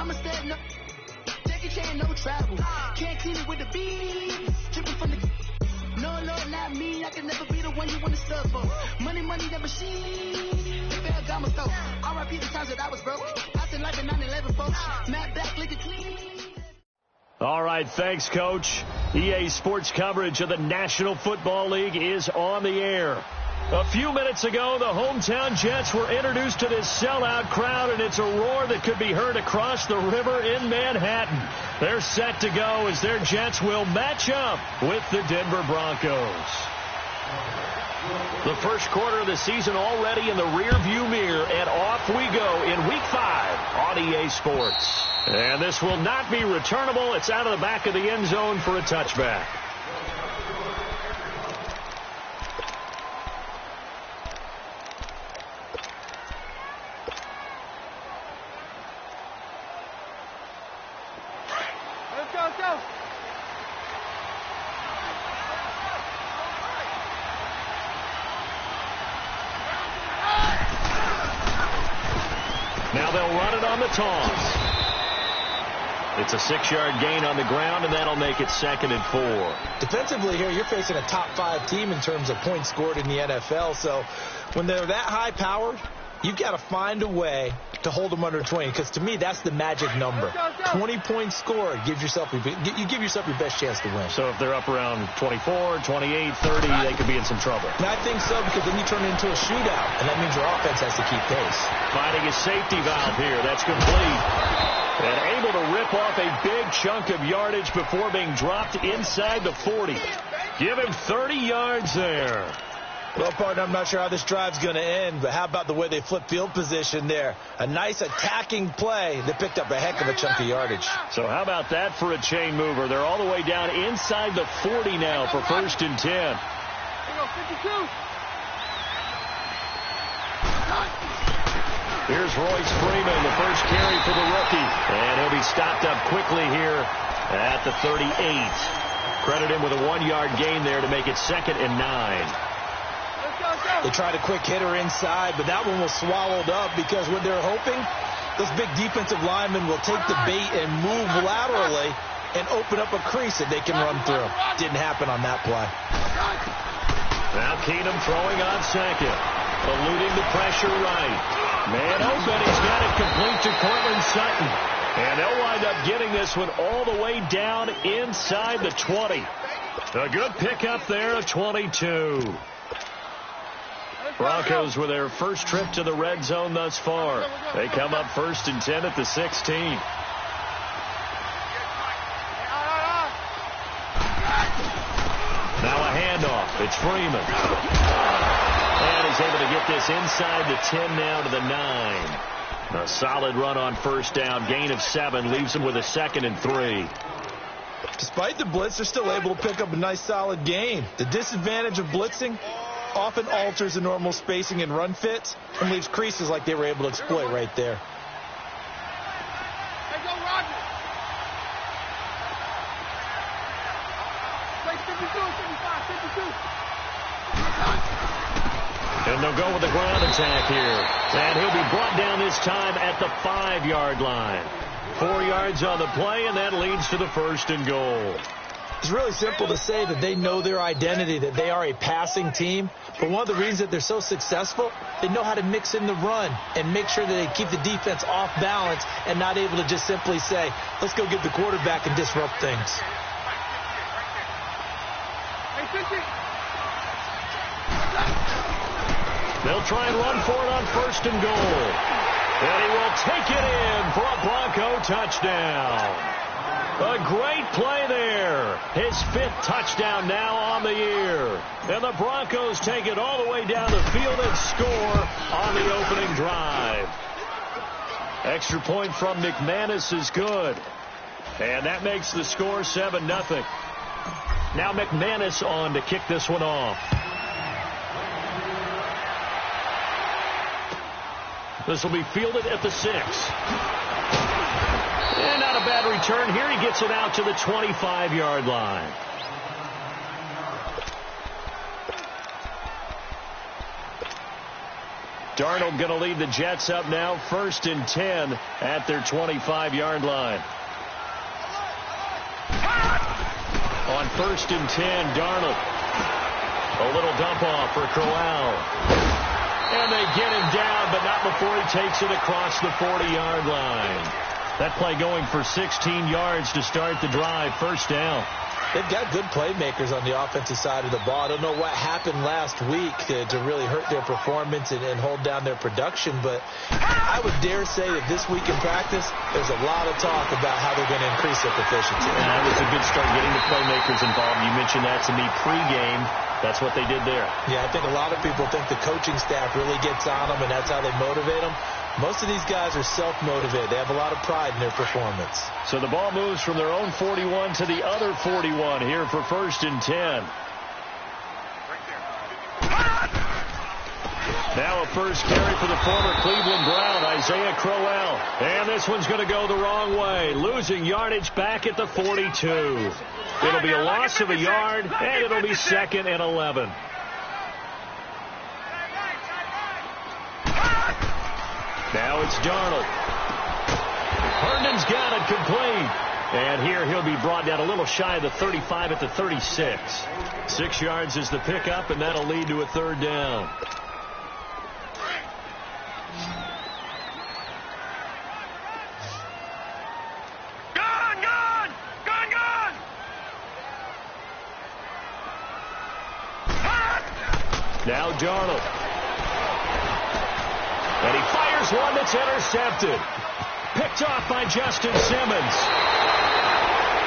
I'm a step no. Take a chain, no travel. Can't clean it with the beat. Dripping from the. No, Lord, not me. I can never be the one you want to sub for. Money, the machine. The fair got my stuff. R.I.P. the times that I was broke. I said like a 9/11, folks. Matt back, lick it clean. All right, thanks, Coach. EA Sports coverage of the National Football League is on the air. A few minutes ago, the hometown Jets were introduced to this sellout crowd, and it's a roar that could be heard across the river in Manhattan. They're set to go as their Jets will match up with the Denver Broncos. The first quarter of the season already in the rearview mirror, and off we go in Week 5 on EA Sports. And this will not be returnable. It's out of the back of the end zone for a touchback. Now they'll run it on the toss. It's a 6-yard gain on the ground, and that'll make it 2nd and 4. Defensively here, you're facing a top 5 team in terms of points scored in the NFL. So when they're that high-powered, you've got to find a way to hold them under 20, because to me, that's the magic number. 20 points scored, you give yourself your best chance to win. So if they're up around 24, 28, 30, they could be in some trouble. And I think so, because then you turn it into a shootout, and that means your offense has to keep pace. Finding a safety valve here. That's complete. And able to rip off a big chunk of yardage before being dropped inside the 40. Give him 30 yards there. Well, partner, I'm not sure how this drive's going to end, but how about the way they flip field position there? A nice attacking play that picked up a heck of a chunk of yardage. So how about that for a chain mover? They're all the way down inside the 40 now for 1st and 10. Here's Royce Freeman, the first carry for the rookie. And he'll be stopped up quickly here at the 38. Credit him with a 1-yard gain there to make it 2nd and 9. They tried a quick hitter inside, but that one was swallowed up because what they're hoping, those big defensive linemen will take the bait and move laterally and open up a crease that they can run through. Didn't happen on that play. Now Keenum throwing on 2nd. Eluding the pressure right. Man open, he's got it complete to Cortland Sutton. And they'll wind up getting this one all the way down inside the 20. A good pickup there of 22. Broncos with their first trip to the red zone thus far. They come up 1st and 10 at the 16. Now a handoff. It's Freeman. And he's able to get this inside the 10 now to the 9. A solid run on 1st down. Gain of 7 leaves him with a 2nd and 3. Despite the blitz, they're still able to pick up a nice solid gain. The disadvantage of blitzing often alters the normal spacing and run fits and leaves creases like they were able to exploit right there. And they'll go with the ground attack here. And he'll be brought down this time at the 5-yard line. 4 yards on the play, and that leads to the 1st and goal. It's really simple to say that they know their identity, that they are a passing team. But one of the reasons that they're so successful, they know how to mix in the run and make sure that they keep the defense off balance and not able to just simply say, let's go get the quarterback and disrupt things. They'll try and run for it on 1st and goal. And he will take it in for a Bronco touchdown. A great play there. His 5th touchdown now on the year. And the Broncos take it all the way down the field and score on the opening drive. Extra point from McManus is good. And that makes the score 7-0. Now McManus on to kick this one off. This will be fielded at the 6. And not a bad return here. He gets it out to the 25-yard line. Darnold going to lead the Jets up now, 1st and 10 at their 25-yard line. On 1st and 10, Darnold. A little dump off for Crowell. And they get him down, but not before he takes it across the 40-yard line. That play going for 16 yards to start the drive, 1st down. They've got good playmakers on the offensive side of the ball. I don't know what happened last week to really hurt their performance and hold down their production, but I would dare say that this week in practice, there's a lot of talk about how they're going to increase their proficiency. And that was a good start getting the playmakers involved. You mentioned that to me pregame. That's what they did there. Yeah, I think a lot of people think the coaching staff really gets on them, and that's how they motivate them. Most of these guys are self-motivated. They have a lot of pride in their performance. So the ball moves from their own 41 to the other 41 here for 1st and 10. Now a first carry for the former Cleveland Brown, Isaiah Crowell. And this one's going to go the wrong way, losing yardage back at the 42. It'll be a loss of a yard, and it'll be 2nd and 11. Now it's Darnold. Herndon's got it complete. And here he'll be brought down a little shy of the 35 at the 36. 6 yards is the pickup, and that'll lead to a 3rd down. Now Darnold. And he fires one that's intercepted. Picked off by Justin Simmons.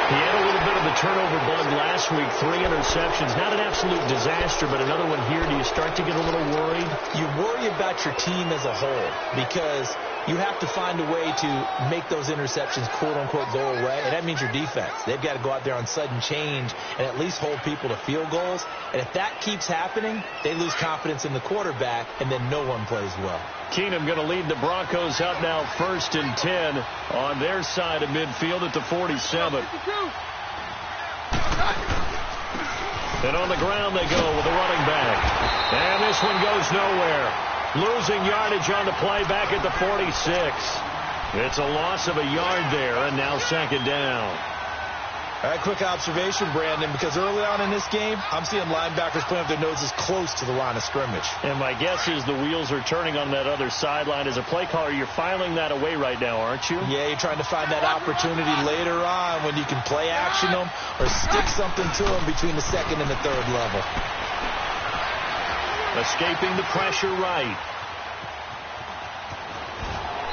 He had a little bit of a turnover bug last week. 3 interceptions. Not an absolute disaster, but another one here. Do you start to get a little worried? You worry about your team as a whole because you have to find a way to make those interceptions, quote-unquote, go away, and that means your defense. They've got to go out there on sudden change and at least hold people to field goals. And if that keeps happening, they lose confidence in the quarterback, and then no one plays well. Keenum going to lead the Broncos up now 1st and 10 on their side of midfield at the 47. And on the ground they go with a running back. And this one goes nowhere. Losing yardage on the play back at the 46. It's a loss of a yard there, and now 2nd down. All right, quick observation, Brandon, because early on in this game, I'm seeing linebackers putting up their noses close to the line of scrimmage. And my guess is the wheels are turning on that other sideline. As a play caller, you're filing that away right now, aren't you? Yeah, you're trying to find that opportunity later on when you can play action them or stick something to them between the 2nd and the 3rd level. Escaping the pressure right.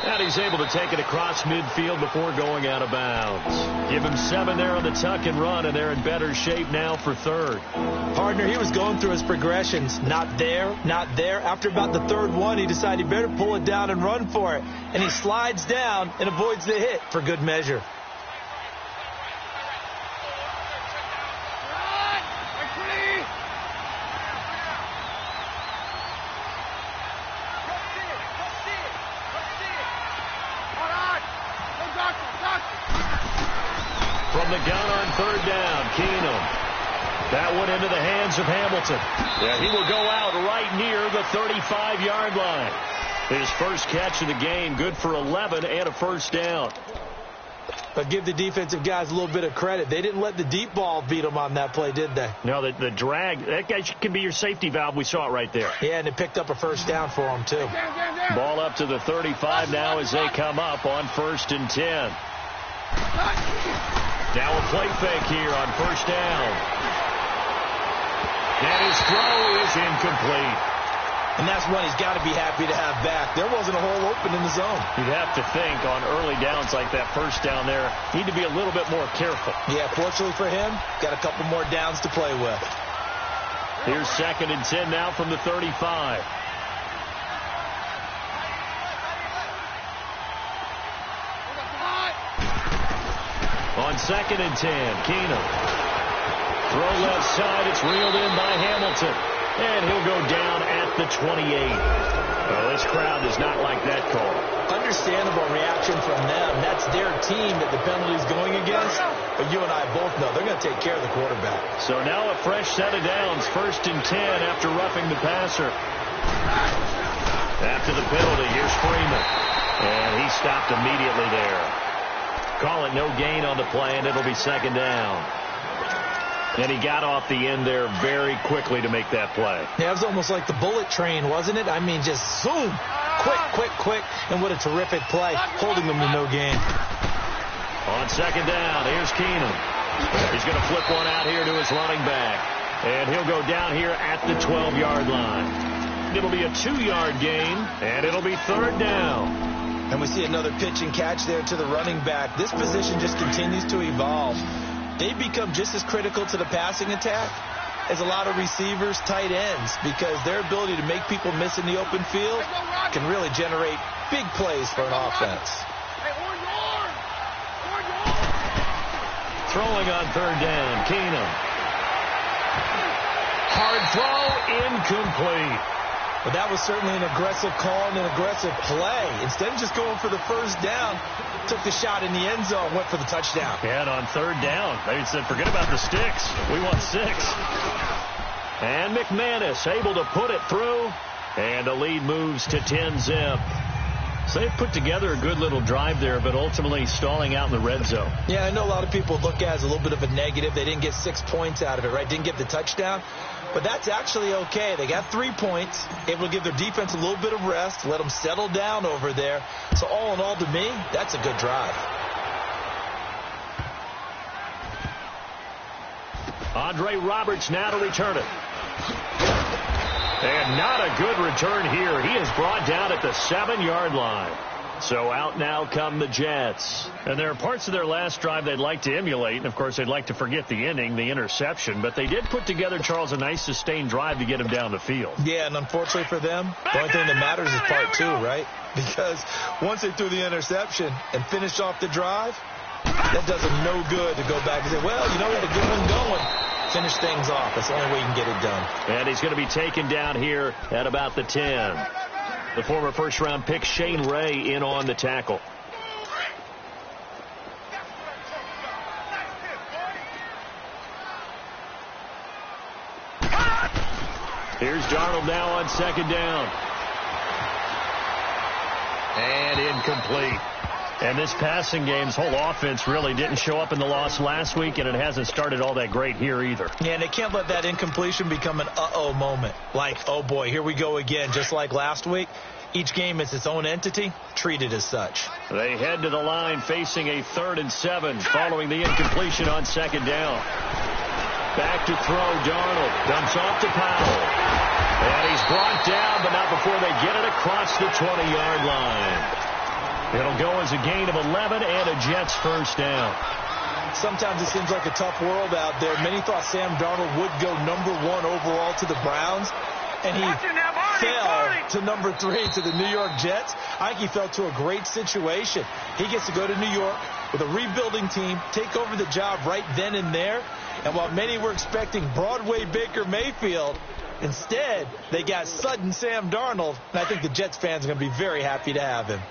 And he's able to take it across midfield before going out of bounds. Give him 7 there on the tuck and run, and they're in better shape now for 3rd. Partner, he was going through his progressions. Not there, not there. After about the 3rd one, he decided he better pull it down and run for it. And he slides down and avoids the hit for good measure. From the gun on 3rd down, Keenum. That one into the hands of Hamilton. Yeah, he will go out right near the 35-yard line. His first catch of the game, good for 11 and a 1st down. But give the defensive guys a little bit of credit. They didn't let the deep ball beat them on that play, did they? No, the drag, that guy can be your safety valve. We saw it right there. Yeah, and it picked up a 1st down for them, too. Ball up to the 35 now as they come up on 1st and 10. Now a play fake here on 1st down. And his throw is incomplete. And that's one he's got to be happy to have back. There wasn't a hole open in the zone. You'd have to think on early downs like that 1st down there, need to be a little bit more careful. Yeah, fortunately for him, got a couple more downs to play with. Here's 2nd and 10 now from the 35. On 2nd and 10, Keenum. Throw left side, it's reeled in by Hamilton. And he'll go down at the 28. Well, this crowd does not like that call. Understandable reaction from them. That's their team that the penalty's going against. But you and I both know they're going to take care of the quarterback. So now a fresh set of downs. 1st and 10 after roughing the passer. After the penalty, here's Freeman. And he stopped immediately there. Call it no gain on the play, and it'll be second down. And he got off the end there very quickly to make that play. Yeah, it was almost like the bullet train, wasn't it? I mean, just zoom. Quick. And what a terrific play, holding them to no gain. On second down, here's Keenum. He's going to flip one out here to his running back. And he'll go down here at the 12-yard line. It'll be a 2-yard gain, and it'll be third down. And we see another pitch and catch there to the running back. This position just continues to evolve. They've become just as critical to the passing attack as a lot of receivers, tight ends, because their ability to make people miss in the open field can really generate big plays for an offense. Throwing on third down, Keenum. Hard throw, incomplete. But that was certainly an aggressive call and an aggressive play. Instead of just going for the first down, took the shot in the end zone, went for the touchdown. And on third down, they said, forget about the sticks. We want 6. And McManus able to put it through. And the lead moves to 10-zip. So they put together a good little drive there, but ultimately stalling out in the red zone. Yeah, I know a lot of people look at it as a little bit of a negative. They didn't get 6 points out of it, right? Didn't get the touchdown. But that's actually okay. They got 3 points, able to give their defense a little bit of rest, let them settle down over there. So all in all, to me, that's a good drive. Andre Roberts now to return it. And not a good return here. He is brought down at the 7-yard line. So out now come the Jets. And there are parts of their last drive they'd like to emulate. And, of course, they'd like to forget the inning, the interception. But they did put together, Charles, a nice sustained drive to get him down the field. Yeah, and unfortunately for them, the only thing that matters is part 2, right? Because once they threw the interception and finished off the drive, that does them no good to go back and say, well, you know, we had a good one going. Finish things off. That's the only way you can get it done. And he's going to be taken down here at about the 10. The former first-round pick, Shane Ray, in on the tackle. Here's Darnold now on second down. And incomplete. And this passing game's whole offense really didn't show up in the loss last week, and it hasn't started all that great here either. Yeah, and they can't let that incompletion become an uh-oh moment. Like, oh, boy, here we go again, just like last week. Each game is its own entity, treated as such. They head to the line facing a 3rd and 7 following the incompletion on second down. Back to throw, Darnold. Dumps off to Powell. And he's brought down, but not before they get it across the 20-yard line. It'll go as a gain of 11 and a Jets first down. Sometimes it seems like a tough world out there. Many thought Sam Darnold would go number 1 overall to the Browns, and he fell to number 3 to the New York Jets. I think he fell to a great situation. He gets to go to New York with a rebuilding team, take over the job right then and there. And while many were expecting Broadway Baker Mayfield, instead they got sudden Sam Darnold, and I think the Jets fans are going to be very happy to have him.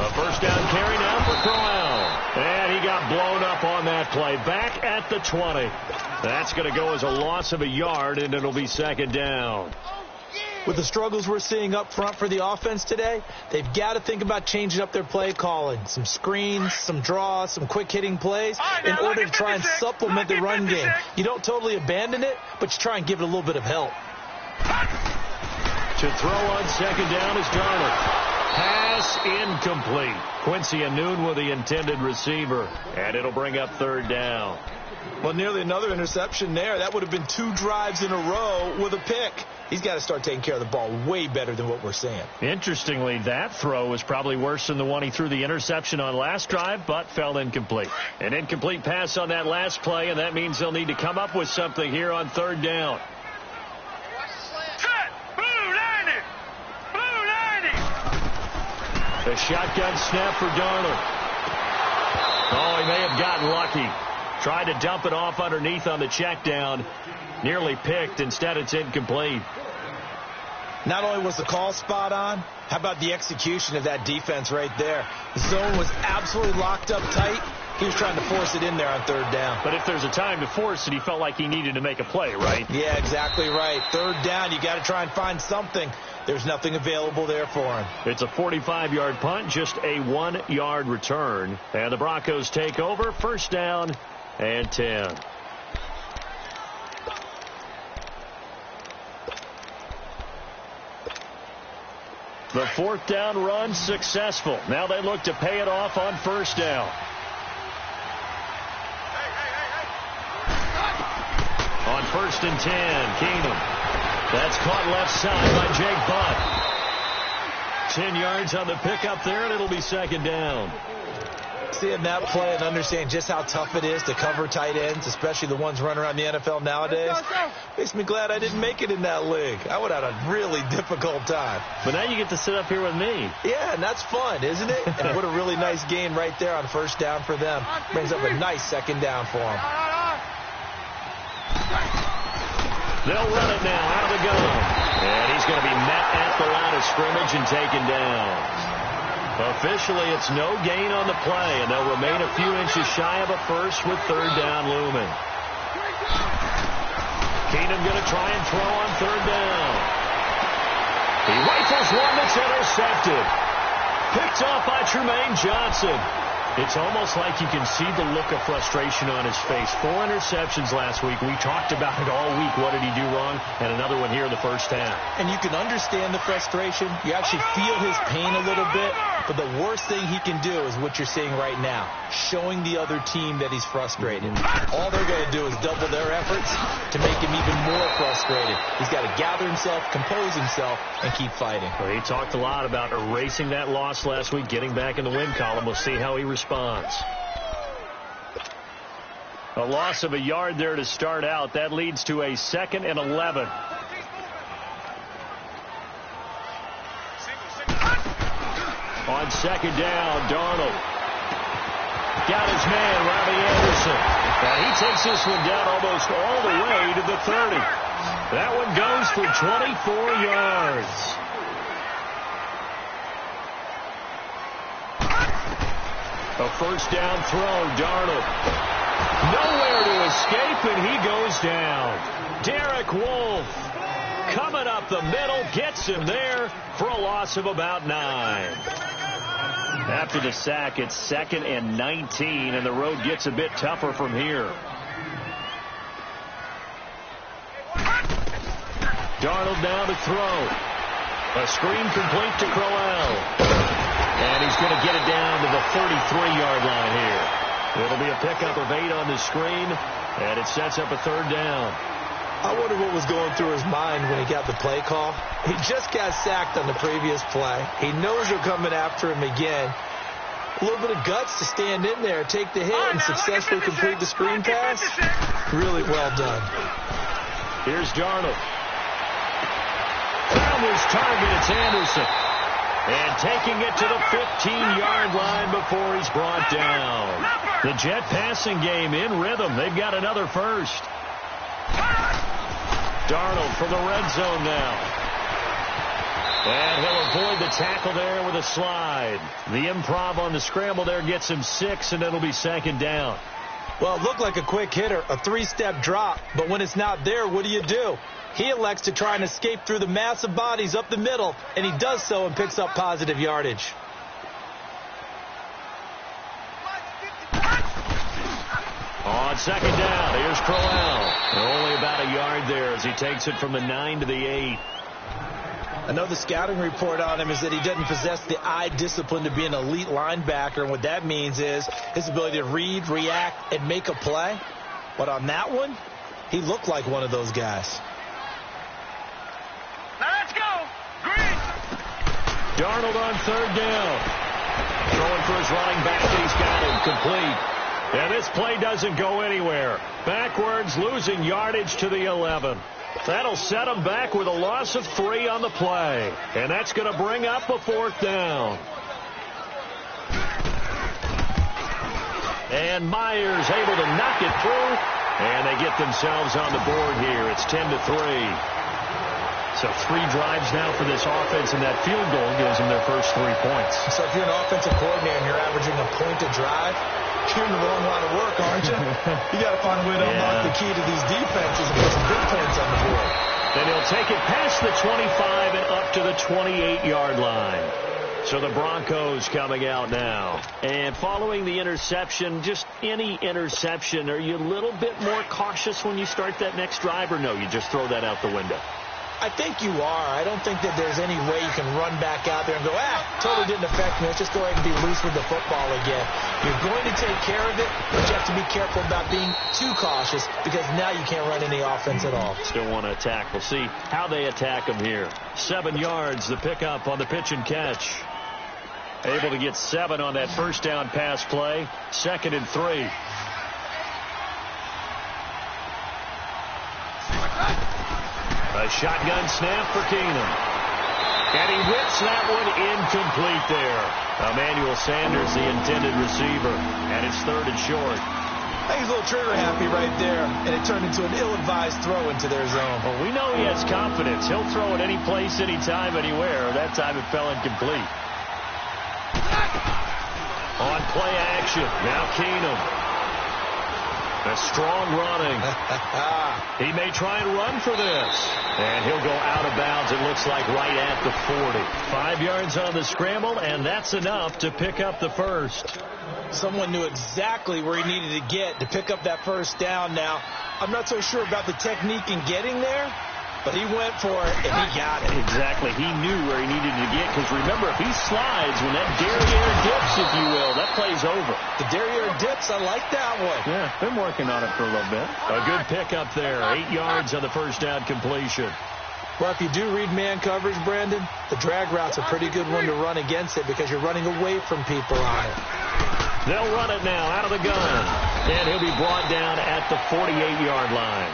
A first down carry now for Crowell. And he got blown up on that play. Back at the 20. That's going to go as a loss of a yard, and it'll be second down. With the struggles we're seeing up front for the offense today, they've got to think about changing up their play calling. Some screens, some draws, some quick-hitting plays in order to try and supplement the run game. You don't totally abandon it, but you try and give it a little bit of help. To throw on second down is Darnold. Pass incomplete. Quincy Anoon with the intended receiver. And it'll bring up third down. Well, nearly another interception there. That would have been 2 drives in a row with a pick. He's got to start taking care of the ball way better than what we're seeing. Interestingly, that throw was probably worse than the one he threw the interception on last drive, but fell incomplete. An incomplete pass on that last play, and that means they'll need to come up with something here on third down. The shotgun snap for Darnold. Oh, he may have gotten lucky. Tried to dump it off underneath on the check down. Nearly picked. Instead, it's incomplete. Not only was the call spot on, how about the execution of that defense right there? The zone was absolutely locked up tight. He was trying to force it in there on third down. But if there's a time to force it, he felt like he needed to make a play, right? Yeah, exactly right. Third down, you got to try and find something. There's nothing available there for him. It's a 45-yard punt, just a 1-yard return. And the Broncos take over, first down and 10. The fourth down run successful. Now they look to pay it off on first down. On first and 10, Keenum. That's caught left side by Jake Butt. 10 yards on the pickup there, and it'll be second down. Seeing that play and understanding just how tough it is to cover tight ends, especially the ones running around the NFL nowadays, makes me glad I didn't make it in that league. I would have had a really difficult time. But now you get to sit up here with me. Yeah, and that's fun, isn't it? And what a really nice gain right there on first down for them. Brings up a nice second down for them. They'll run it now out of the gun. And he's going to be met at the line of scrimmage and taken down. Officially, it's no gain on the play, and they'll remain a few inches shy of a first with third down looming. Keenum going to try and throw on third down. He rifles one that's intercepted. Picked off by Tremaine Johnson. It's almost like you can see the look of frustration on his face. 4 interceptions last week. We talked about it all week. What did he do wrong? And another one here in the first half. And you can understand the frustration. You actually feel his pain a little bit. But the worst thing he can do is what you're seeing right now, showing the other team that he's frustrated. All they're going to do is double their efforts to make him even more frustrated. He's got to gather himself, compose himself, and keep fighting. Well, he talked a lot about erasing that loss last week, getting back in the win column. We'll see how he responds. A loss of a yard there to start out. That leads to a 2nd and 11. On second down, Darnold. Got his man, Robbie Anderson. And he takes this one down almost all the way to the 30. That one goes for 24 yards. A first down throw, Darnold. Nowhere to escape, and he goes down. Derek Wolfe coming up the middle, gets him there for a loss of about 9. After the sack, it's 2nd and 19, and the road gets a bit tougher from here. Darnold now to throw. A screen complete to Crowell. And he's going to get it down to the 33-yard line here. It'll be a pickup of 8 on the screen, and it sets up a third down. I wonder what was going through his mind when he got the play call. He just got sacked on the previous play. He knows they're coming after him again. A little bit of guts to stand in there, take the hit, and successfully complete the screen pass. Really well done. Here's Darnold. Found his target. It's Anderson. And taking it to the 15-yard line before he's brought down. The Jet passing game in rhythm. They've got another first. Darnold from the red zone now. And he'll avoid the tackle there with a slide. The improv on the scramble there gets him 6, and it'll be second down. Well, it looked like a quick hitter, a 3-step drop. But when it's not there, what do? He elects to try and escape through the massive bodies up the middle, and he does so and picks up positive yardage. On second down, here's Crowell. Only about a yard there as he takes it from the 9 to the 8. I know the scouting report on him is that he doesn't possess the eye discipline to be an elite linebacker, and what that means is his ability to read, react, and make a play. But on that one, he looked like one of those guys. Now let's go. Green. Darnold on third down. Throwing for his running back. He's got him complete. And this play doesn't go anywhere. Backwards, losing yardage to the 11. That'll set him back with a loss of 3 on the play. And that's going to bring up a 4th down. And Myers able to knock it through. And they get themselves on the board here. It's 10-3. So 3 drives now for this offense, and that field goal gives them their first 3 points. So if you're an offensive coordinator and you're averaging a point a drive, You're in the wrong line of work, aren't you? You got to find a way to unlock the key to these defenses and put some big points on the board. Then he'll take it past the 25 and up to the 28-yard line. So the Broncos coming out now. And following the interception, just any interception, are you a little bit more cautious when you start that next drive, or no, you just throw that out the window? I think you are. I don't think that there's any way you can run back out there and go, totally didn't affect me. Let's just go ahead and be loose with the football again. You're going to take care of it, but you have to be careful about being too cautious because now you can't run any offense at all. Still want to attack. We'll see how they attack them here. 7 yards, the pickup on the pitch and catch. Able to get 7 on that first down pass play. 2nd and 3. A shotgun snap for Keenum. And he whips that one incomplete there. Emmanuel Sanders, the intended receiver. And it's 3rd and short. I think he's a little trigger happy right there. And it turned into an ill-advised throw into their zone. Well, we know he has confidence. He'll throw it any place, anytime, anywhere. That time it fell incomplete. On play action. Now Keenum. A strong running. He may try and run for this. And he'll go out of bounds, it looks like, right at the 40. 5 yards on the scramble, and that's enough to pick up the first. Someone knew exactly where he needed to get to pick up that first down. Now, I'm not so sure about the technique in getting there, but he went for it, and he got it. Exactly. He knew where he needed to get, because remember, if he slides, when that derriere dips, if you will, that play's over. The derriere dips, I like that one. Yeah, been working on it for a little bit. A good pickup there. 8 yards on the first down completion. Well, if you do read man coverage, Brandon, the drag route's a pretty good one to run against it because you're running away from people on it. They'll run it now out of the gun. And he'll be brought down at the 48-yard line.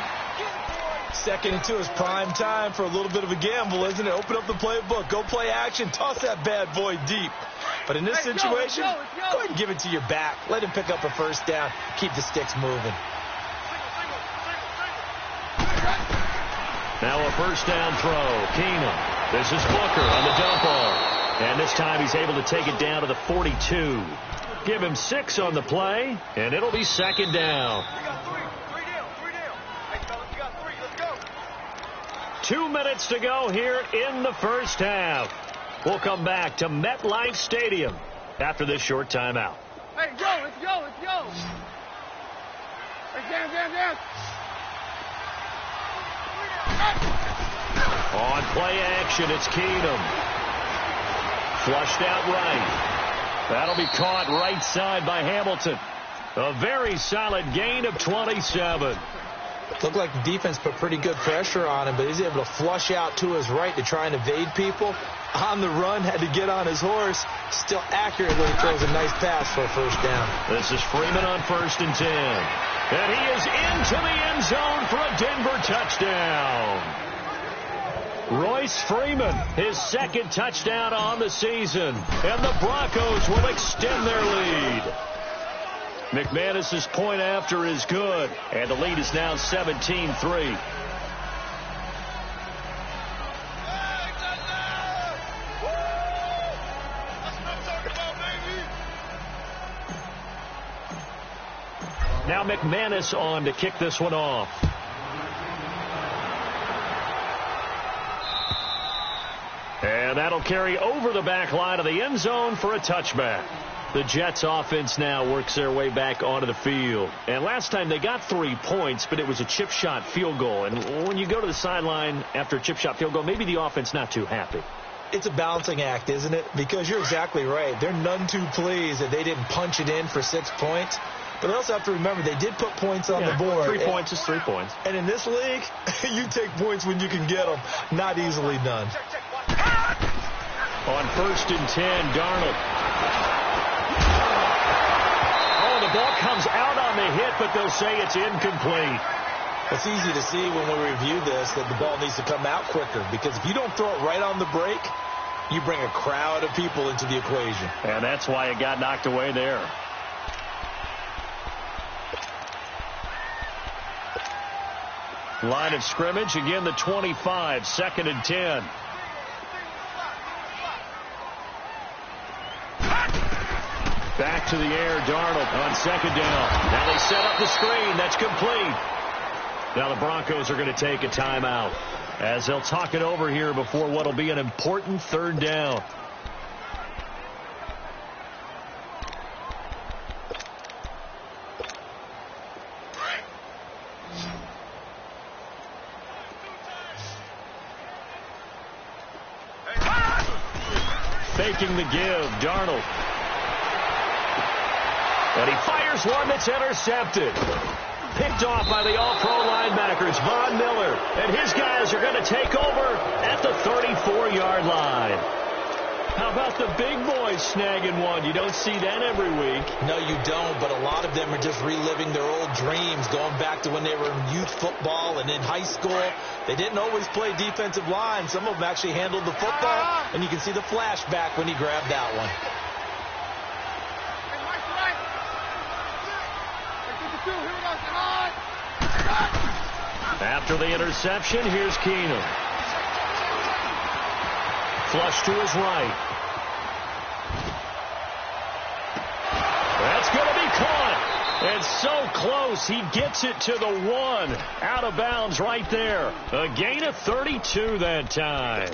2nd and 2 is prime time for a little bit of a gamble, isn't it? Open up the playbook. Go play action. Toss that bad boy deep. But in this situation, go ahead and give it to your back. Let him pick up a first down. Keep the sticks moving. Now a first down throw. Keenum. This is Booker on the dump off. And this time he's able to take it down to the 42. Give him 6 on the play, and it'll be 2nd down. 2 minutes to go here in the first half. We'll come back to MetLife Stadium after this short timeout. Hey, go, let's go, let's go. Hey, down. On play action, it's Keenum. Flushed out right. That'll be caught right side by Hamilton. A very solid gain of 27. Looked like the defense put pretty good pressure on him, but he's able to flush out to his right to try and evade people. On the run, had to get on his horse. Still accurately throws a nice pass for a first down. This is Freeman on 1st and 10. And he is into the end zone for a Denver touchdown. Royce Freeman, his 2nd touchdown on the season. And the Broncos will extend their lead. McManus's point after is good, and the lead is now 17-3. Now McManus on to kick this one off. And that'll carry over the back line of the end zone for a touchback. The Jets offense now works their way back onto the field. And last time they got 3 points, but it was a chip shot field goal. And when you go to the sideline after a chip shot field goal, maybe the offense not too happy. It's a balancing act, isn't it? Because you're exactly right. They're none too pleased that they didn't punch it in for 6 points. But they also have to remember they did put points on the board. 3 points is 3 points. And in this league, you take points when you can get them. Not easily done. On 1st and 10, Darnold. Oh, the ball comes out on the hit, but they'll say it's incomplete. It's easy to see when we review this that the ball needs to come out quicker, because if you don't throw it right on the break, you bring a crowd of people into the equation. And that's why it got knocked away there. Line of scrimmage, again the 25, 2nd and 10. Back to the air, Darnold on second down. Now they set up the screen. That's complete. Now the Broncos are going to take a timeout as they'll talk it over here before what will be an important third down. Faking the give, Darnold. And he fires one that's intercepted. Picked off by the all-pro linebackers, Von Miller. And his guys are going to take over at the 34-yard line. How about the big boys snagging one? You don't see that every week. No, you don't, but a lot of them are just reliving their old dreams, going back to when they were in youth football and in high school. They didn't always play defensive line. Some of them actually handled the football, and you can see the flashback when he grabbed that one. After the interception, here's Keenum. Flush to his right. That's going to be caught. And so close, he gets it to the 1. Out of bounds right there. A gain of 32 that time.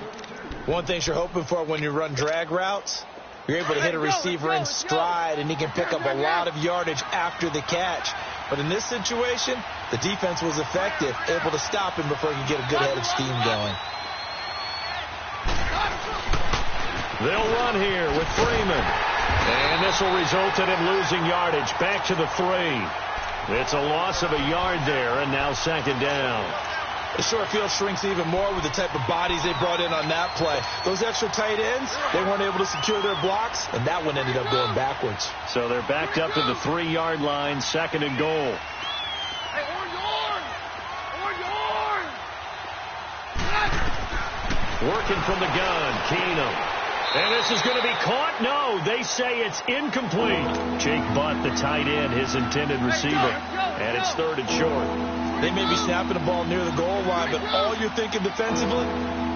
One thing you're hoping for when you run drag routes, you're able to hit a receiver in stride, and he can pick up a lot of yardage after the catch. But in this situation, the defense was effective, able to stop him before he could get a good head of steam going. They'll run here with Freeman. And this will result in him losing yardage. Back to the 3. It's a loss of a yard there, and now second down. The short field shrinks even more with the type of bodies they brought in on that play. Those extra tight ends, they weren't able to secure their blocks, and that one ended up going backwards. So they're backed up to the 3-yard line, second and goal. Working from the gun, Keenum. And this is going to be caught. No, they say it's incomplete. Jake Butt, the tight end, his intended receiver. And it's third and short. They may be snapping the ball near the goal line, but all you're thinking defensively,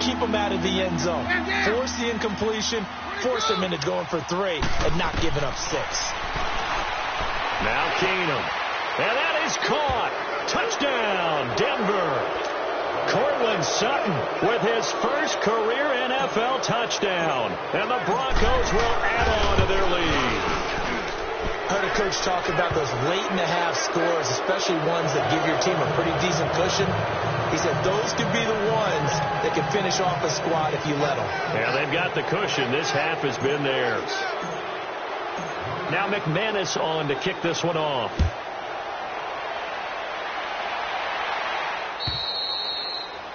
keep them out of the end zone. Force the incompletion, force them into going for 3, and not giving up 6. Now Keenum. And that is caught. Touchdown, Denver. Cortland Sutton with his first career NFL touchdown. And the Broncos will add on to their lead. Heard a coach talk about those late-in-the-half scores, especially ones that give your team a pretty decent cushion. He said those could be the ones that can finish off a squad if you let them. Yeah, they've got the cushion. This half has been theirs. Now McManus on to kick this one off.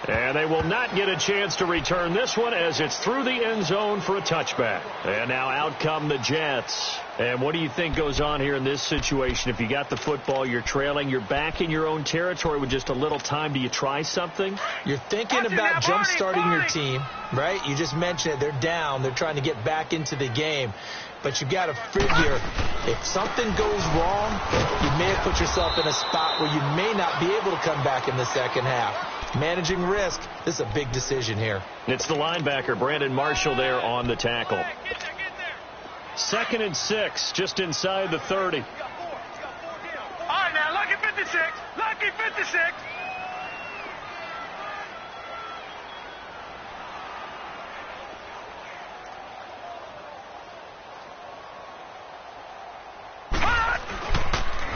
And they will not get a chance to return this one as it's through the end zone for a touchback. And now out come the Jets. And what do you think goes on here in this situation? If you got the football, you're trailing, you're back in your own territory with just a little time. Do you try something? You're thinking about jump-starting your team, right? You just mentioned it. They're down. They're trying to get back into the game. But you got to figure, if something goes wrong, you may have put yourself in a spot where you may not be able to come back in the second half. Managing risk, this is a big decision here. It's the linebacker, Brandon Marshall, there on the tackle. 2nd and 6, just inside the 30. All right, now, lucky 56. Lucky 56.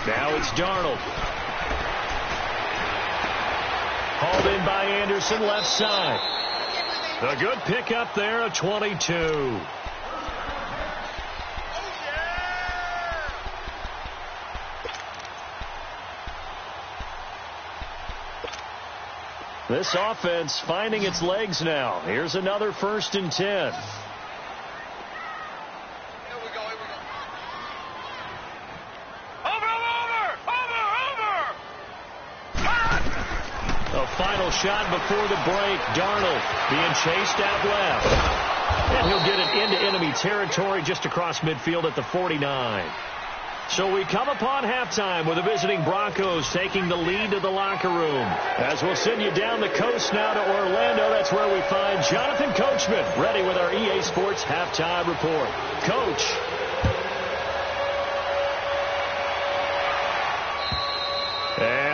Now it's Darnold. Hauled in by Anderson, left side. A good pickup there, a 22. This offense finding its legs now. Here's another 1st and 10. Final shot before the break. Darnold being chased out left. And he'll get it into enemy territory just across midfield at the 49. So we come upon halftime with the visiting Broncos taking the lead to the locker room. As we'll send you down the coast now to Orlando, that's where we find Jonathan Coachman ready with our EA Sports halftime report. Coach.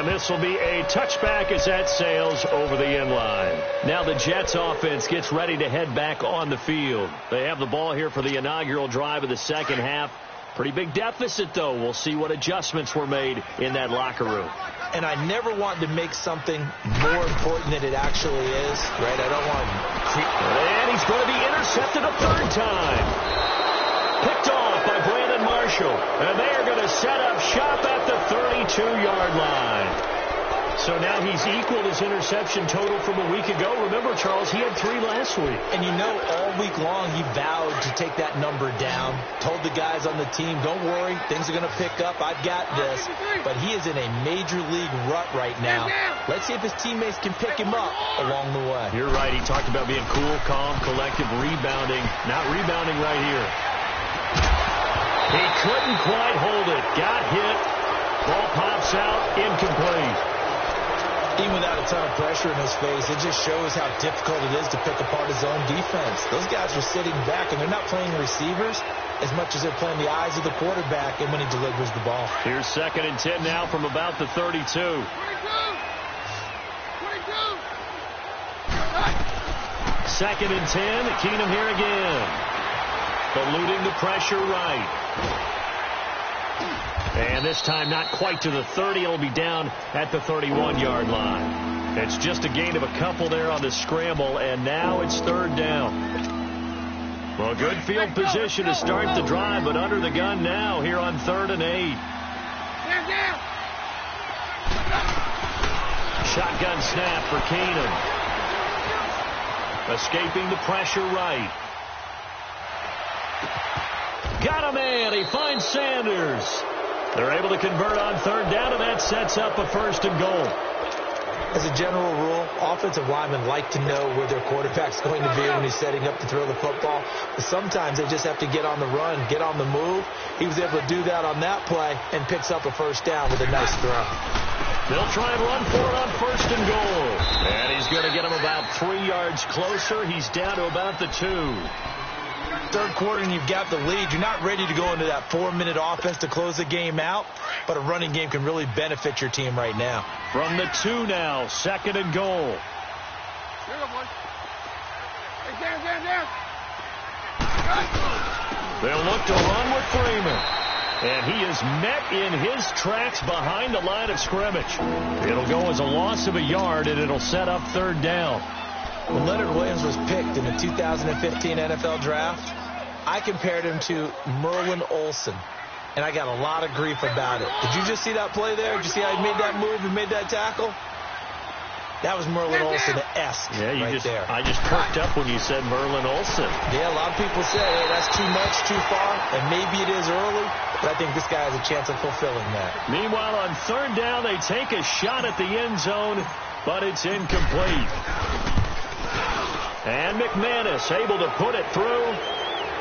And this will be a touchback as that sails over the end line. Now the Jets offense gets ready to head back on the field. They have the ball here for the inaugural drive of the second half. Pretty big deficit, though. We'll see what adjustments were made in that locker room. And I never want to make something more important than it actually is, right? I don't want to... And he's going to be intercepted a third time. Picked off by Brandon Marshall. And they are going to set up shop at the 32-yard line. So now he's equaled his interception total from a week ago. Remember, Charles, he had 3 last week. And you know, all week long he vowed to take that number down. Told the guys on the team, don't worry, things are going to pick up. I've got this. But he is in a major league rut right now. Let's see if his teammates can pick him up along the way. You're right. He talked about being cool, calm, collective, rebounding. Not rebounding right here. He couldn't quite hold it. Got hit. Ball pops out. Incomplete. Even without a ton of pressure in his face, it just shows how difficult it is to pick apart his own defense. Those guys are sitting back, and they're not playing receivers as much as they're playing the eyes of the quarterback and when he delivers the ball. Here's 2nd and 10 now from about the 32. 22. Second and 10. Keenum here again. Eluding the pressure right. And this time not quite to the 30. It'll be down at the 31-yard line. It's just a gain of a couple there on the scramble, and now it's 3rd down. Well, good field position to start the drive, but under the gun now here on 3rd and 8. Shotgun snap for Keenum. Escaping the pressure right. Got a man. He finds Sanders. They're able to convert on 3rd down, and that sets up a 1st and goal. As a general rule, offensive linemen like to know where their quarterback's going to be when he's setting up to throw the football. But sometimes they just have to get on the run, get on the move. He was able to do that on that play and picks up a 1st down with a nice throw. They'll try and run for it on 1st and goal. And he's going to get him about 3 yards closer. He's down to about the 2. 3rd quarter and you've got the lead. You're not ready to go into that 4-minute offense to close the game out, but a running game can really benefit your team right now. From the 2 now, 2nd and goal. They'll look to run with Freeman. And he is met in his tracks behind the line of scrimmage. It'll go as a loss of a yard, and it'll set up 3rd down. When Leonard Williams was picked in the 2015 NFL Draft, I compared him to Merlin Olsen, and I got a lot of grief about it. Did you just see that play there? Did you see how he made that move and made that tackle? That was Merlin Olsen-esque there. I just perked up when you said Merlin Olsen. Yeah, a lot of people say, hey, that's too much, too far, and maybe it is early, but I think this guy has a chance of fulfilling that. Meanwhile, on 3rd down, they take a shot at the end zone, but it's incomplete. And McManus able to put it through,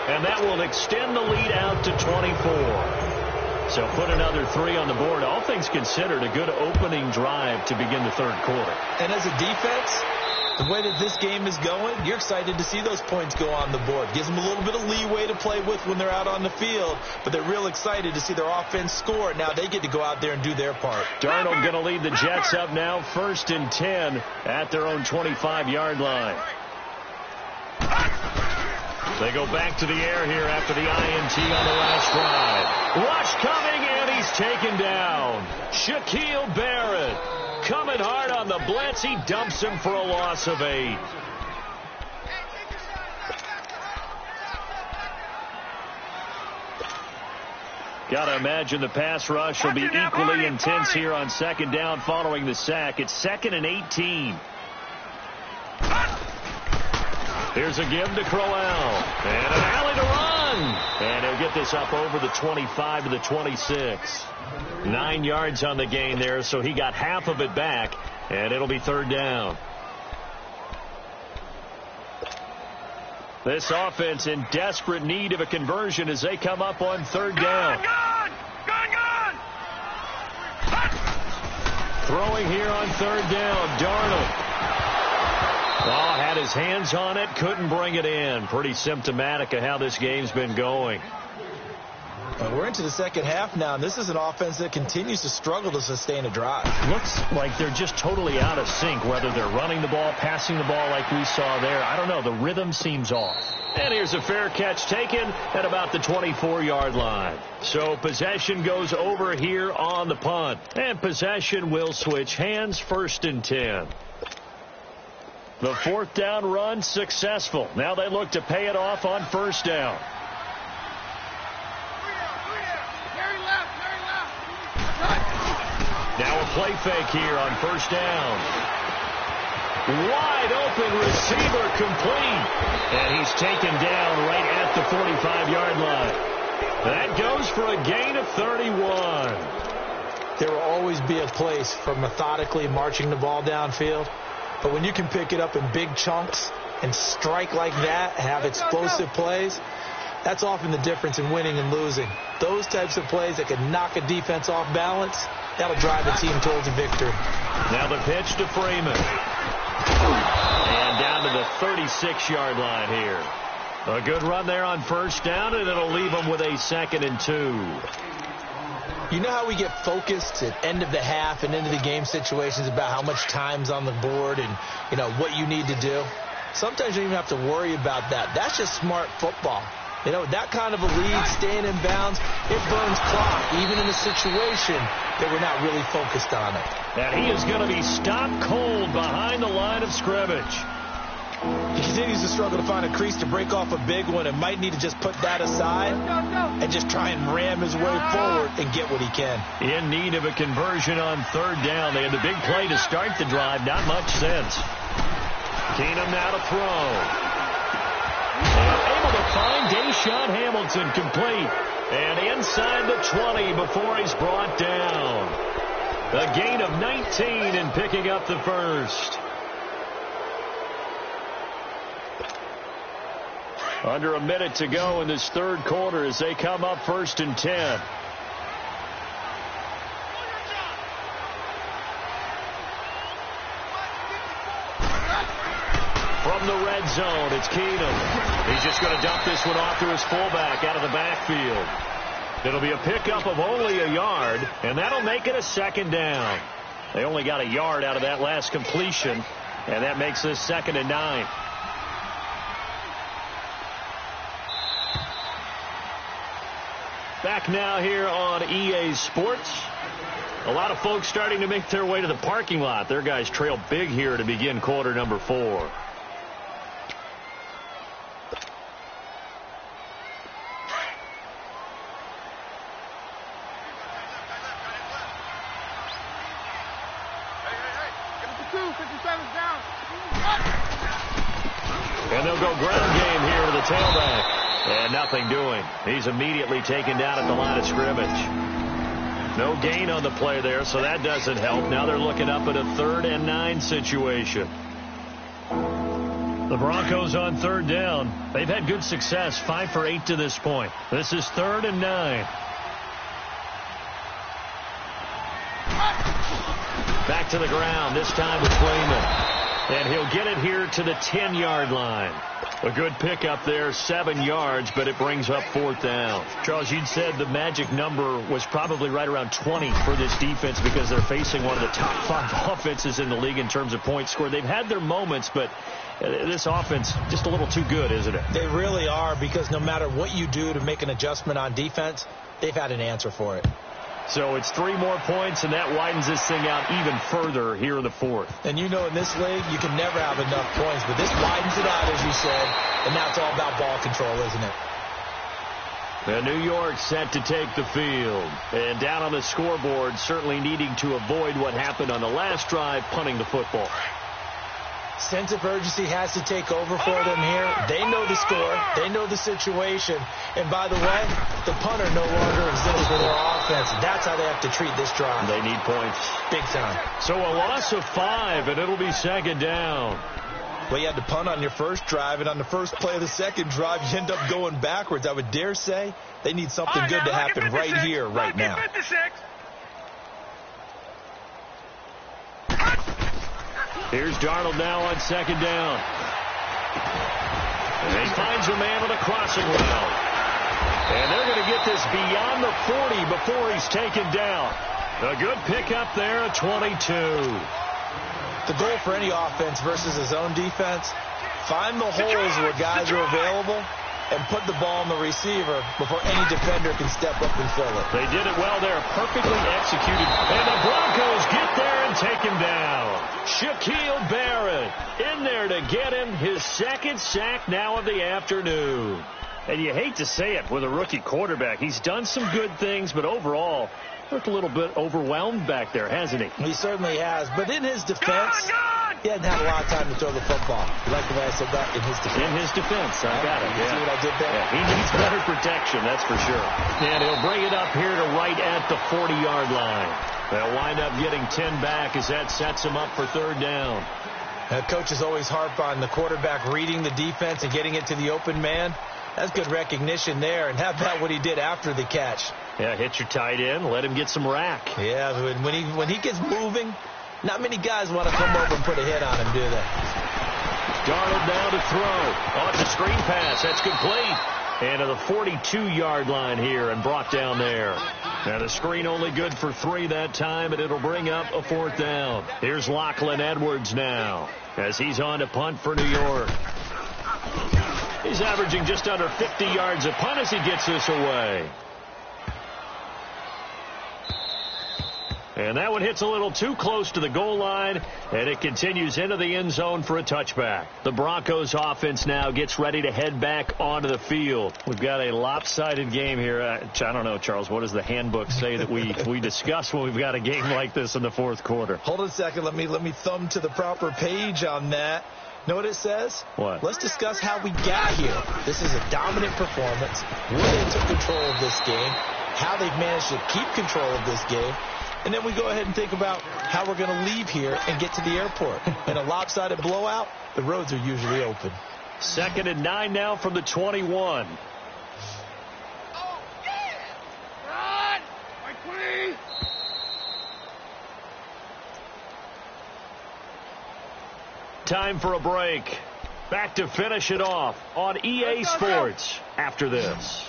and that will extend the lead out to 24. So put another 3 on the board. All things considered, a good opening drive to begin the 3rd quarter. And as a defense, the way that this game is going, you're excited to see those points go on the board. Gives them a little bit of leeway to play with when they're out on the field, but they're real excited to see their offense score. Now they get to go out there and do their part. Darnold going to lead the Jets up now, 1st and 10 at their own 25-yard line. They go back to the air here after the INT on the last drive. Rush coming, and he's taken down. Shaquille Barrett coming hard on the blitz. He dumps him for a loss of 8. Got to imagine the pass rush will be equally intense here on 2nd down following the sack. It's 2nd and 18. Here's a give to Crowell. And an alley to run. And he'll get this up over the 25 to the 26. 9 yards on the gain there, so he got half of it back. And it'll be 3rd down. This offense in desperate need of a conversion as they come up on 3rd down. Gun! Throwing here on 3rd down, Darnold. Oh, had his hands on it, couldn't bring it in. Pretty symptomatic of how this game's been going. We're into the second half now, and this is an offense that continues to struggle to sustain a drive. Looks like they're just totally out of sync, whether they're running the ball, passing the ball like we saw there. I don't know. The rhythm seems off. And here's a fair catch taken at about the 24-yard line. So possession goes over here on the punt. And possession will switch hands, 1st and 10. The 4th down run successful. Now they look to pay it off on 1st down. Now a play fake here on 1st down. Wide open receiver complete. And he's taken down right at the 45-yard line. That goes for a gain of 31. There will always be a place for methodically marching the ball downfield. But when you can pick it up in big chunks and strike like that, have explosive plays, that's often the difference in winning and losing. Those types of plays that can knock a defense off balance, that'll drive a team towards a victory. Now the pitch to Freeman. And down to the 36-yard line here. A good run there on 1st down, and it'll leave them with a 2nd and 2. You know how we get focused at end of the half and into the game situations about how much time's on the board and, you know, what you need to do? Sometimes you don't even have to worry about that. That's just smart football. You know, that kind of a lead, staying in bounds, it burns clock, even in a situation that we're not really focused on it. And he is going to be stopped cold behind the line of scrimmage. He continues to struggle to find a crease to break off a big one and might need to just put that aside and just try and ram his way forward and get what he can. In need of a conversion on 3rd down. They had the big play to start the drive. Not much sense. Keenum now to throw. And able to find Deshaun Hamilton complete. And inside the 20 before he's brought down. A gain of 19 and picking up the 1st. Under a minute to go in this 3rd quarter as they come up 1st and 10. From the red zone, it's Keenum. He's just going to dump this one off to his fullback out of the backfield. It'll be a pickup of only a yard, and that'll make it a 2nd down. They only got a yard out of that last completion, and that makes this 2nd and 9. Back now here on EA Sports. A lot of folks starting to make their way to the parking lot. Their guys trail big here to begin quarter number 4. And they'll go ground game here to the tailback. And nothing doing. He's immediately taken down at the line of scrimmage. No gain on the play there, so that doesn't help. Now they're looking up at a 3rd and 9 situation. The Broncos on 3rd down. They've had good success, 5 for 8 to this point. This is 3rd and 9. Back to the ground, this time with Freeman. And he'll get it here to the 10-yard line. A good pickup there, 7 yards, but it brings up 4th down. Charles, you'd said the magic number was probably right around 20 for this defense because they're facing one of the top 5 offenses in the league in terms of points scored. They've had their moments, but this offense just a little too good, isn't it? They really are, because no matter what you do to make an adjustment on defense, they've had an answer for it. So it's 3 more points, and that widens this thing out even further here in the 4th. And you know, in this league, you can never have enough points, but this widens it out, as you said, and now it's all about ball control, isn't it? And New York set to take the field. And down on the scoreboard, certainly needing to avoid what happened on the last drive, punting the football. Sense of urgency has to take over for them here. They know the score. They know the situation. And by the way, the punter no longer exists for their offense. That's how they have to treat this drive. They need points. Big time. So a loss of 5, and it'll be 2nd down. Well, you had to punt on your first drive, and on the first play of the second drive, you end up going backwards. I would dare say they need something good to happen right here, right now. 56. Here's Darnold now on 2nd down. And he finds a man with a crossing route. And they're going to get this beyond the 40 before he's taken down. A good pickup there at 22. The goal for any offense versus his own defense, find the holes where guys are available and put the ball on the receiver before any defender can step up and fill it. They did it well there, perfectly executed. And the Broncos get there and take him down. Shaquille Barrett in there to get him his second sack now of the afternoon. And you hate to say it with a rookie quarterback. He's done some good things, but overall, looked a little bit overwhelmed back there, hasn't he? He certainly has. But in his defense, he hadn't had a lot of time to throw the football. You like the way I said that? In his defense. In his defense. I got it. You see what I did there? Yeah, he needs better protection, that's for sure. And he'll bring it up here to right at the 40-yard line. They'll wind up getting 10 back as that sets him up for third down. Coaches always harp on the quarterback reading the defense and getting it to the open man. That's good recognition there. And how about what he did after the catch? Yeah, hit your tight end, let him get some rack. Yeah, when he gets moving, not many guys want to come over and put a hit on him, do they? Darnold now to throw. Off the screen pass. That's complete. And to the 42-yard line here and brought down there. And a screen only good for 3 that time, and it'll bring up a 4th down. Here's Lachlan Edwards now as he's on to punt for New York. He's averaging just under 50 yards a punt as he gets this away. And that one hits a little too close to the goal line, and it continues into the end zone for a touchback. The Broncos offense now gets ready to head back onto the field. We've got a lopsided game here. I don't know, Charles, what does the handbook say that we discuss when we've got a game like this in the fourth quarter? Hold on a second. Let me thumb to the proper page on that. Know what it says? What? Let's discuss how we got here. This is a dominant performance. Where they took control of this game. How they've managed to keep control of this game. And then we go ahead and think about how we're going to leave here and get to the airport. In a lopsided blowout, the roads are usually open. 2nd and 9 now from the 21. Run! My queen! Time for a break. Back to finish it off on EA Sports after this.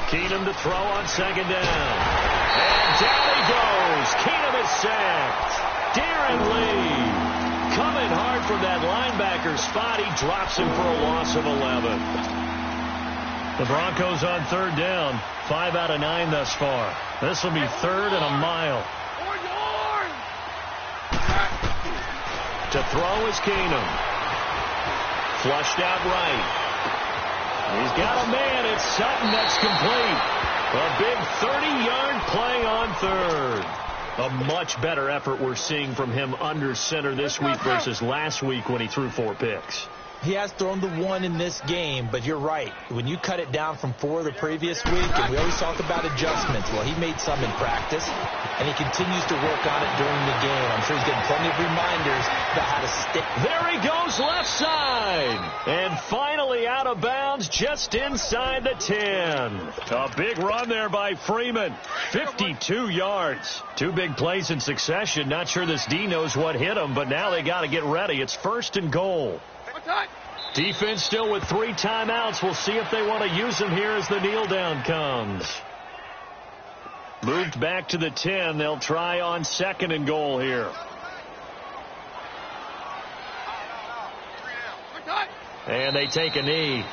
Keenum to throw on 2nd down. And down he goes. Keenum is sacked. Darren Lee coming hard from that linebacker spot. He drops him for a loss of 11. The Broncos on 3rd down. 5 out of 9 thus far. This will be 3rd and a mile. To throw is Keenum. Flushed out right. He's got a man. It's Sutton. That's complete. A big 30-yard play on 3rd. A much better effort we're seeing from him under center this week versus last week when he threw 4 picks. He has thrown the 1 in this game, but you're right. When you cut it down from 4 the previous week, and we always talk about adjustments, well, he made some in practice, and he continues to work on it during the game. I'm sure he's getting plenty of reminders about how to stick. There he goes, left side. And finally out of bounds just inside the 10. A big run there by Freeman. 52 yards. 2 big plays in succession. Not sure this D knows what hit him, but now they got to get ready. It's 1st and goal. Defense still with 3 timeouts. We'll see if they want to use them here as the kneel down comes. Moved back to the 10. They'll try on 2nd and goal here. And they take a knee.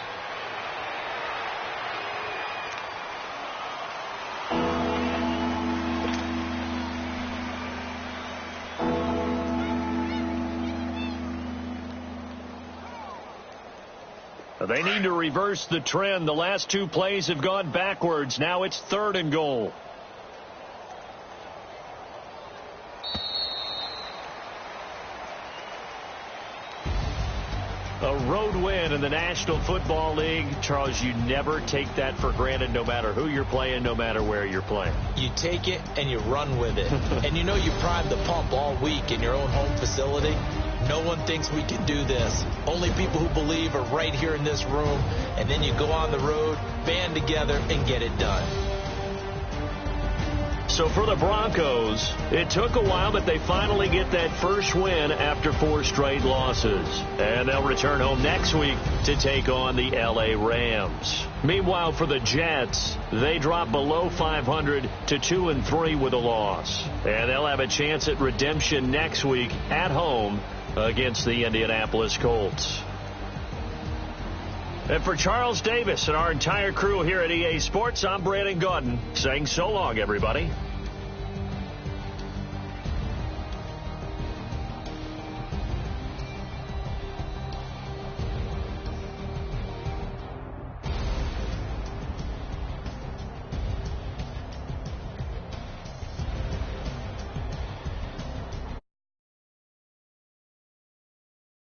They need to reverse the trend. The last 2 plays have gone backwards. Now it's 3rd and goal. A road win in the National Football League. Charles, you never take that for granted no matter who you're playing, no matter where you're playing. You take it and you run with it. And you know you primed the pump all week in your own home facility. No one thinks we can do this. Only people who believe are right here in this room. And then you go on the road, band together, and get it done. So So for the Broncos, it took a while, but they finally get that first win after 4 straight losses. And they'll return home next week to take on the L.A. Rams. Meanwhile, for the Jets, they drop below 500 to 2-3 with a loss. And they'll have a chance at redemption next week at home against the Indianapolis Colts. And for Charles Davis and our entire crew here at EA Sports, I'm Brandon Gaudin saying so long, everybody.